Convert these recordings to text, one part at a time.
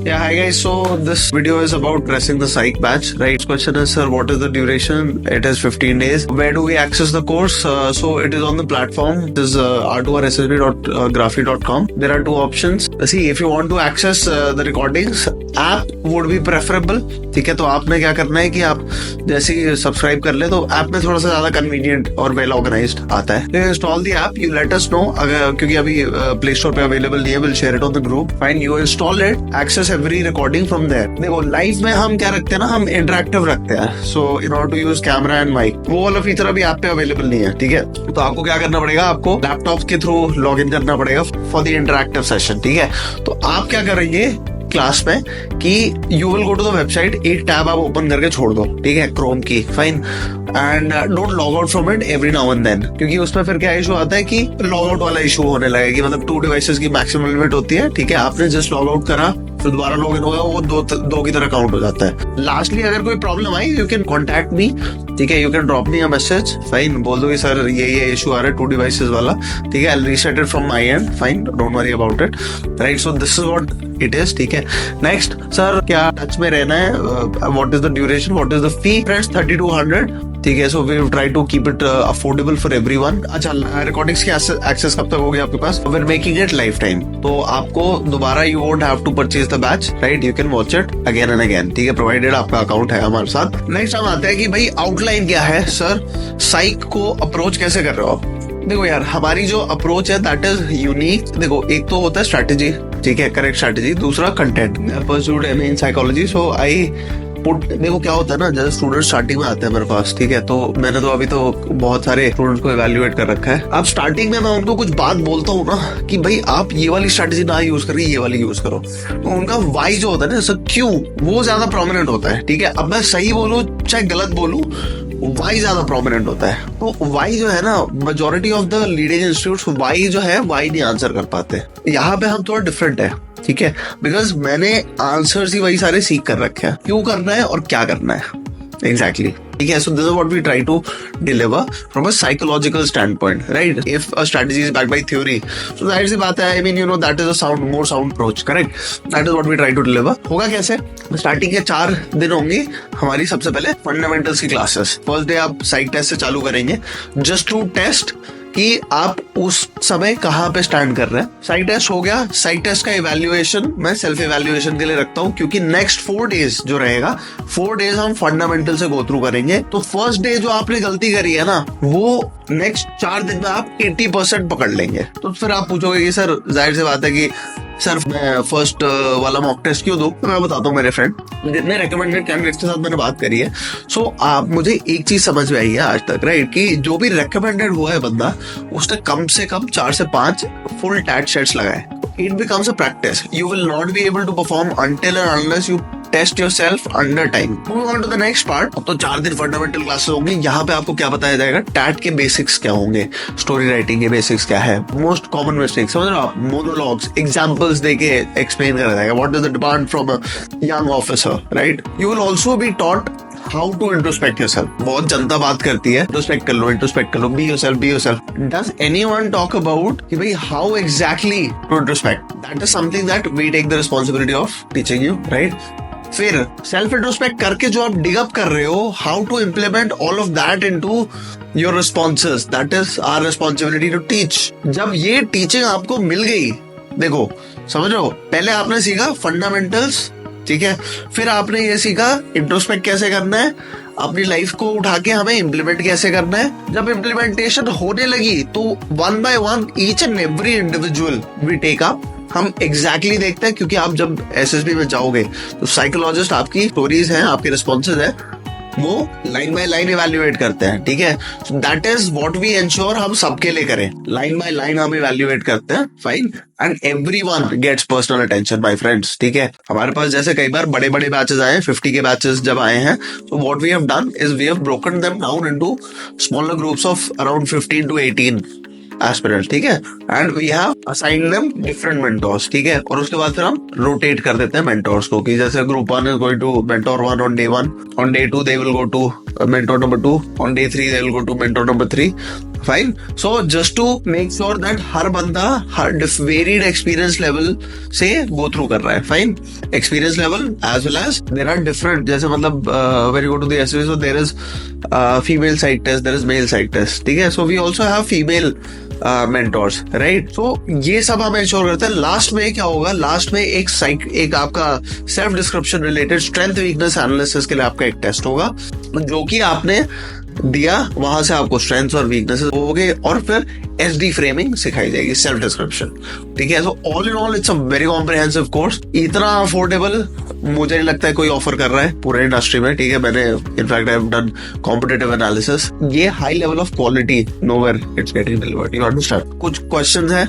Yeah, hi guys. So this video is about dressing the psych batch, right? Question is, sir, what is the duration? It is 15 days. Where do we access the course? So it is on the platform. It is r2rssb.graphy.com. There are two options. See, if you want to access the recordings, app would be preferable. ठीक है, तो आपने क्या करना है कि आप जैसे ही सब्सक्राइब कर ले तो ऐप में थोड़ा सा ज्यादा कन्वीनियंट और वेल ऑर्गेनाइज्ड आता है. Install the app, you let us know, अगर क्योंकि अभी प्ले स्टोर पे अवेलेबल नहीं है, will share it on the group. Fine, you install it, access every recording from there. देखो, लाइव में हम क्या रखते हैं ना, हम इंटरेक्टिव रखते हैं. So in order to use camera and mic, वो वाला फीचर अभी ऐप पे अवेलेबल नहीं है. ठीक है, तो आपको क्या करना पड़ेगा, आपको लैपटॉप के थ्रू लॉग इन करना पड़ेगा फॉर द इंटरेक्टिव सेशन. ठीक है, तो आप क्या करेंगे क्लास में कि you will go to the website, एक टैब आप ओपन करके छोड़ दो, ठीक है, क्रोम की. Fine, and don't log out from it every now and then, क्योंकि उसमें फिर क्या इशू आता है कि लॉग आउट वाला इशू होने लगेगा कि मतलब 2 डिवाइसेस की मैक्सिमम लिमिट होती है. ठीक है, आपने जस्ट लॉग आउट करा, फिर दोबारा लॉग इन होगा, वो दो की तरह काउंट हो जाता है. लास्टली अगर कोई problem I, you can contact me. ठीक है, you can drop me a message. Fine, बोल दो कि सर ये इशू आ रहा है 2 डिवाइसेस वाला. ठीक है, I will reset it from my end. Fine, don't worry about it. Right, so this is what it is. ठीक है, नेक्स्ट, सर क्या टच में रहना है, what is the duration, what is the fee? Friends, 3200. ठीक है, so we try to keep it affordable for everyone. अच्छा, recordings की एक्सेस कब तक होगी आपके पास? We are making it lifetime, तो आपको दोबारा you won't have to purchase the batch, right? You can watch it again and again. ठीक है, प्रोवाइडेड आपका अकाउंट है हमारे साथ. नेक्स्ट हम आते हैं कि भाई आउटलाइन क्या है. सर, साइक को अप्रोच कैसे कर रहे हो आप? देखो यार, हमारी जो अप्रोच है दैट इज यूनिक. देखो, एक तो होता है स्ट्रैटेजी, ठीक है, करेक्ट स्ट्रैटेजी. दूसरा content. Pursued MA in psychology, so I put. देखो क्या होता है ना, जैसे स्टूडेंट स्टार्टिंग में आते हैं मेरे पास, ठीक है, तो मैंने तो अभी तो बहुत सारे स्टूडेंट्स को इवैल्यूएट कर रखा है. अब स्टार्टिंग में मैं उनको कुछ बात बोलता हूँ ना कि भाई आप ये वाली स्ट्रैटेजी ना यूज करिए, ये वाली यूज करो, तो उनका वाई जो होता है ना, सर क्यों, वो ज्यादा प्रोमिनेंट होता है. ठीक है, अब मैं सही बोलूं चाहे गलत बोलूं, वाई ज्यादा प्रोमिनेंट होता है. तो वाई जो है ना, majority of the leading institutes Y जो है, वाई नहीं आंसर कर पाते. यहाँ पे हम थोड़ा डिफरेंट है. ठीक है, बिकॉज मैंने आंसर्स ही वही सारे सीख कर रखे हैं, क्यों करना है और क्या करना है एग्जैक्टली. ठीक है, so this is what we try to deliver from a psychological standpoint, right? If a strategy is backed by theory, so जाहिर सी बात है, I mean you know that is a more sound approach, correct? That is what we try to deliver. होगा कैसे? Starting के 4 दिन होंगे हमारी. सबसे पहले फंडामेंटल्स की क्लासेस. फर्स्ट डे आप साइक टेस्ट से चालू करेंगे, जस्ट टू टेस्ट कि आप उस समय कहाँ पे स्टैंड कर रहे हैं. साइक टेस्ट हो गया. साइक टेस्ट का इवैल्यूएशन मैं सेल्फ इवैल्यूएशन के लिए रखता हूँ, क्योंकि नेक्स्ट 4 डेज जो रहेगा, 4 डेज हम फंडामेंटल से गो थ्रू करेंगे. तो फर्स्ट डे जो आपने गलती करी है ना, वो नेक्स्ट 4 दिन में आप 80% पकड़ लेंगे. तो फिर आप पूछोगे कि सर, जाहिर सी बात है कि सर मैं फर्स्ट वाला मॉक टेस्ट क्यों दूं? तो मैं बताता हूँ मेरे फ्रेंड, जितने रिकमेंडेड कैंडिडेट्स के साथ मैंने बात करी है, सो आप मुझे एक चीज समझ में आई है आज तक, राइट, कि जो भी रिकमेंडेड हुआ है बंदा, उसने कम से कम 4 से 5 फुल टैट सेट्स लगाए. It becomes a practice. You will not be able to perform until and unless you test yourself under time. Moving on to the next part. अब तो 4 दिन फंडामेंटल क्लासेस होंगे. यहाँ पे आपको क्या बताया जाएगा, टैट के बेसिक्स क्या होंगे, स्टोरी राइटिंग के बेसिक्स क्या है, मोस्ट कॉमन मिस्टेक्स, समझ रहे हो आप, मोनोलॉग्स, एग्जांपल्स देके एक्सप्लेन करा जाएगा. What is the demand from a young officer, right? You will also be taught how to introspect yourself. बहुत जनता बात करती है, इंट्रोस्पेक्ट कर लो, be yourself. Does anyone talk about कि भाई how exactly to introspect? That is something that we take the responsibility of teaching you, right? फिर सेल्फ इंट्रोस्पेक्ट करके जो आप डिग अप कर रहे हो, how to implement all of that into your responses, that is our responsibility to teach. जब ये teaching आपको मिल गई, देखो समझ रहे हो, पहले आपने सीखा फंडामेंटल्स, ठीक है, फिर आपने ये सीखा इंट्रोस्पेक्ट कैसे करना है, अपनी लाइफ को उठा के हमें इम्प्लीमेंट कैसे करना है. जब इम्प्लीमेंटेशन होने लगी तो 1 by 1 each and every individual we take up. हम एग्जैक्टली देखते हैं, क्योंकि आप जब एसएसबी में जाओगे तो साइकोलॉजिस्ट आपकी स्टोरीज हैं, आपके रिस्पॉन्सेज है, वो लाइन बाय लाइन इवैल्यूएट करते हैं. ठीक है, that is what we ensure हम सबके लिए करें. लाइन बाय लाइन हम इवैल्यूएट करते हैं. Fine, and everyone gets personal attention my friends. ठीक है, हमारे पास जैसे कई बार बड़े बड़े बैचेस आए हैं, 50 के बैचेस जब आए हैं, तो what we have done is we have broken them down into smaller groups of around 15 to 18 aspirants. ठीक है, and we have assigned them different mentors. ठीक है, और उसके बाद फिर हम रोटेट कर देते हैं मेंटोर्स को, कि जैसे group 1 is going to mentor 1 on day 1, on day 2 they will go to mentor number 2, on day 3 they will go to mentor number 3. Fine. So just to make sure that हर बंदा हर varied experience level से go through कर रहा है. Fine. Experience level as well as there are different. जैसे मतलब when you go to the SV, so there is female side test, there is male side test. ठीक है. So we also have female mentors, right. So ये सब हम ensure करते हैं. Last में क्या होगा, लास्ट में एक आपका self description related strength weakness analysis के लिए आपका एक टेस्ट होगा, जो कि आपने दिया, वहां से आपको स्ट्रेंथ्स और वीकनेसेस होंगे और फिर SD फ्रेमिंग सिखाई जाएगी, सेल्फ डिस्क्रिप्शन. ठीक है. So all in all it's a very comprehensive course. इतना अफोर्डेबल मुझे नहीं लगता है कोई ऑफर कर रहा है पूरे इंडस्ट्री में. ठीक है. मैंने in fact I have done competitive analysis. ये high level of quality nowhere it's getting delivered. You understand. कुछ क्वेश्चंस हैं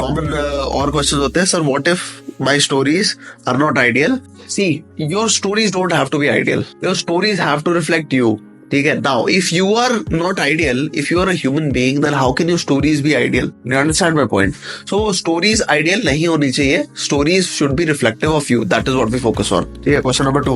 कॉमन और क्वेश्चंस होते हैं. Sir what if my stories are not ideal? See, your stories don't have to be ideal. Your stories have to reflect you. ठीक है. Now, if you are not ideal, if you are a human being, then how can your stories be ideal? You understand my point? So, stories ideal नहीं होनी चाहिए. Stories should be reflective of you. That is what we focus on. ठीक है. Question number 2.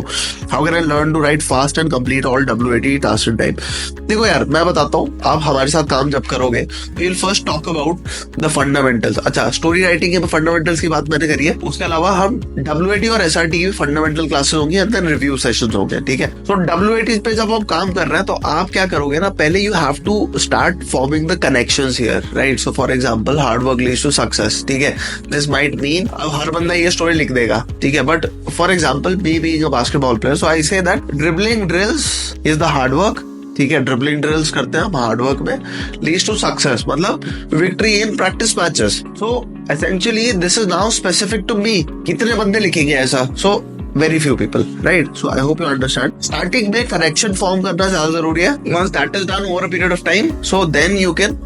How can I learn to write fast and complete all WAT tasks in time? देखो यार, मैं बताता हूँ. आप हमारे साथ काम जब करोगे, you'll first talk about the fundamentals. अच्छा, स्टोरी राइटिंग के फंडामेंटल्स की बात मैंने करी है. उसके अलावा हम WAT और SRT की फंडामेंटल क्लासेस होंगी एंड देन रिव्यू सेशंस होंगे. ठीक है. So, WAT पे जब हम काम कर रहे हैं तो आप क्या करोगे ना, पहले you have to start forming the connections here, right. So for example, hard work leads to success. ठीक है. दिस माइट मीन अब हर बंदा ये स्टोरी लिख देगा. ठीक है. But for example, me being a basketball player, so I say that dribbling drills is the hard work. ठीक है. ड्रिबलिंग ड्रिल्स करते हैं हम हार्ड वर्क में, लीड्स टू सक्सेस, मतलब victory in practice matches. So essentially this is now specific to me. कितने बंदे लिखेंगे ऐसा? सो very few people, right? So I hope you understand. Starting में connection form करना ज्यादा जरूरी है. Once that is done over a period of time, so then you can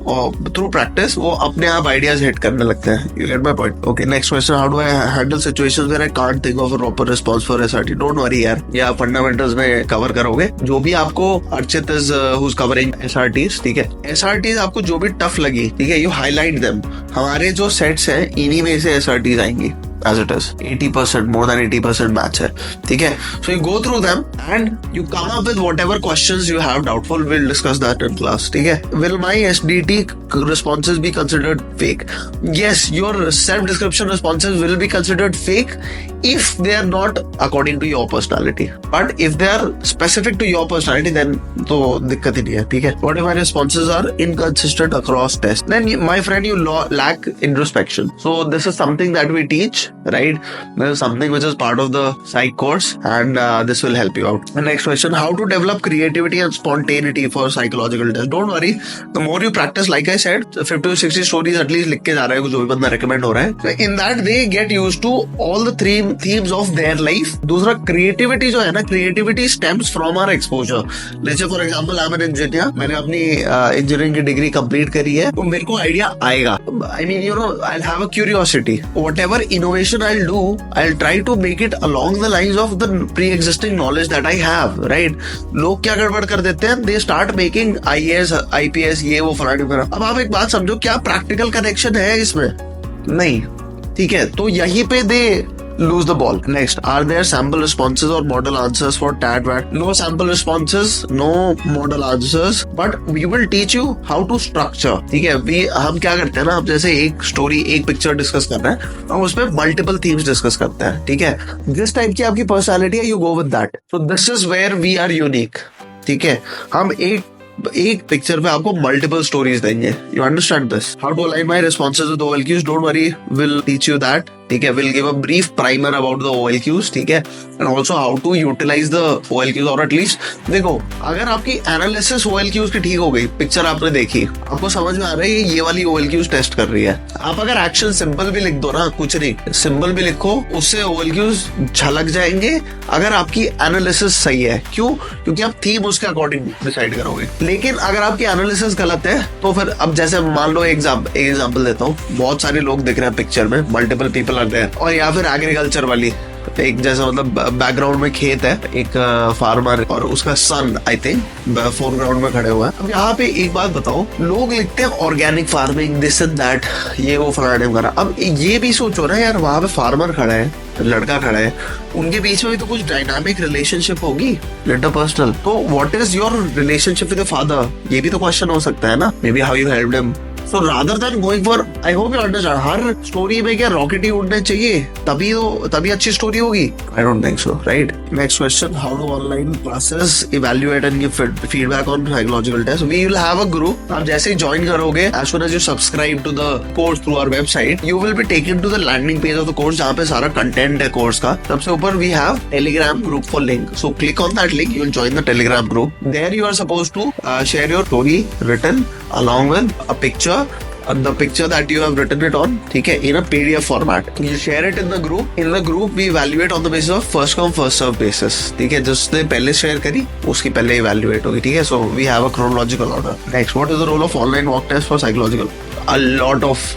through practice वो अपने आप ideas hit करने लगते हैं. You get my point? Okay, next question. How do I handle situations where I can't think of a proper response for SRT? Don't worry यार, ये आप fundamentals में cover करोगे. जो भी आपको Archit is who's covering SRTs, ठीक है. SRTs आपको जो भी tough लगी, ठीक है, you highlight them. हमारे जो sets हैं, इन्हीं में से SRTs आएंगी. As it is 80%, more than 80% match है. ठीक है. So you go through them and you come up with whatever questions you have doubtful. We'll discuss that in class. ठीक है. Will my SDT responses be considered fake? Yes, your self description responses will be considered fake if they are not according to your personality. But if they are specific to your personality, then तो दिक्कत ही नहीं है. ठीक है. What if my responses are inconsistent across tests? Then my friend, you lack introspection. So this is something that we teach. Right, this is something which is part of the psych course, and this will help you out. The next question: how to develop creativity and spontaneity for psychological tests? Don't worry, the more you practice, like I said, 50 to 60 stories at least लिख के जा रहा है, जो भी बंदा recommend हो रहा है. So in that they get used to all the three themes of their life. दूसरा creativity जो है ना, creativity stems from our exposure. Let's say for example, I'm an engineer. मैंने अपनी engineering की डिग्री complete करी है, तो मेरे को idea आएगा. I mean, you know, I'll have a curiosity. Whatever innovation I'll do, I'll try to make it along the lines of the pre-existing knowledge that I have, right? लोग क्या गड़बड़ कर देते हैं, they start making IAS, IPS, ये वो फलानी फलाना. अब आप एक बात समझो, क्या प्रैक्टिकल कनेक्शन है इसमें? नहीं. ठीक है. तो यहीं पे दे lose the ball. Next, are there sample responses or model answers for TAT VAT? No sample responses, no model answers, but we will teach you how to structure. ठीक है. हम क्या करते हैं ना, अब जैसे एक स्टोरी, एक पिक्चर डिस्कस कर रहे हैं, हम उसमें मल्टीपल थीम्स डिस्कस करते हैं. ठीक है. जिस टाइप की आपकी पर्सनैलिटी है, you go with that. So this is where we are unique. ठीक है. हम एक पिक्चर पे आपको मल्टीपल स्टोरीज देंगे. You understand this? How to align my responses with OLQs? Don't worry, will teach you that. ठीक है. Will give a brief primer about the OLQs. ठीक है. And also how to utilize the OLQs. और at least देखो, अगर आपकी analysis OLQs की ठीक हो गई, पिक्चर आपने देखी, आपको समझ में आ रहा है ये वाली OLQs टेस्ट कर रही है, आप अगर एक्शन सिंपल भी लिख दो ना, कुछ नहीं, सिंपल भी लिखो, उससे OLQs झलक जाएंगे अगर आपकी एनालिसिस सही है. क्यों? क्योंकि आप थीम उसके अकॉर्डिंग डिसाइड करोगे. लेकिन अगर आपकी एनालिसिस गलत है, तो फिर अब जैसे मान लो एक एग्जांपल देता हूँ, बहुत सारे लोग दिख रहे हैं पिक्चर में, मल्टीपल पीपल आर देयर, और या फिर एग्रीकल्चर वाली एक जैसा मतलब बैकग्राउंड में खेत है, एक फार्मर और उसका सन आई थिंक फोरग्राउंड में खड़े हुए हैं। अब यहाँ पे एक बात बताओ, लोग लिखते हैं organic farming this and that, ये वो फलाने वगैरह। अब ये भी सोचो ना यार, वहां पे फार्मर खड़ा है, लड़का खड़ा है, उनके बीच में भी तो कुछ डायनामिक रिलेशनशिप होगी इंटरपर्सनल। तो what is your relationship with father, ये भी तो क्वेश्चन हो सकता है ना, may be how you helped him. So rather than going for, I hope you understand, her story में क्या रॉकेट ही उड़ने चाहिए तभी अच्छी स्टोरी होगी? I don't think so, right? Next question, how do online classes evaluate and give feedback on psychological tests? We will have a group. आप जैसे ही join करोगे, as soon as you subscribe to the course through our website, you will be taken to the landing page of the course जहाँ पे सारा content है course का। सबसे ऊपर we have Telegram group for link. So click on that link, you will join the Telegram group. There you are supposed to share your story written along with a picture, the picture that you have written it on, ठीक है, in a PDF format. You share it in the group. In the group we evaluate on the basis of first come first serve basis. ठीक है, जिसने पहले share करी उसकी पहले evaluate होगी, ठीक है. So we have a chronological order. Next, what is the role of online mock test for psychological? A lot of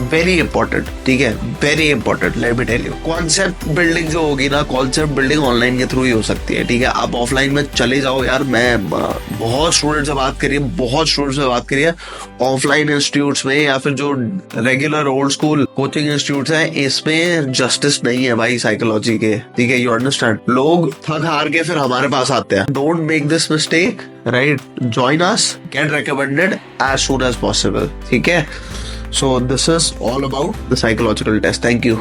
very important, ठीक है, very important, let me tell you. Concept building जो होगी ना, concept building online के through ही हो सकती है, ठीक है। आप ऑफलाइन में चले जाओ यार, मैं बहुत स्टूडेंट से बात करी है ऑफलाइन इंस्टीट्यूट्स में या फिर जो regular old school coaching institutes हैं, इसमें जस्टिस नहीं है भाई साइकोलॉजी के, ठीक है। यू अंडरस्टैंड, लोग थक हार के फिर हमारे पास आते हैं। Don't make this mistake, right? Join us, get recommended as soon as possible, ठीक है। So this is all about the psychological test. Thank you.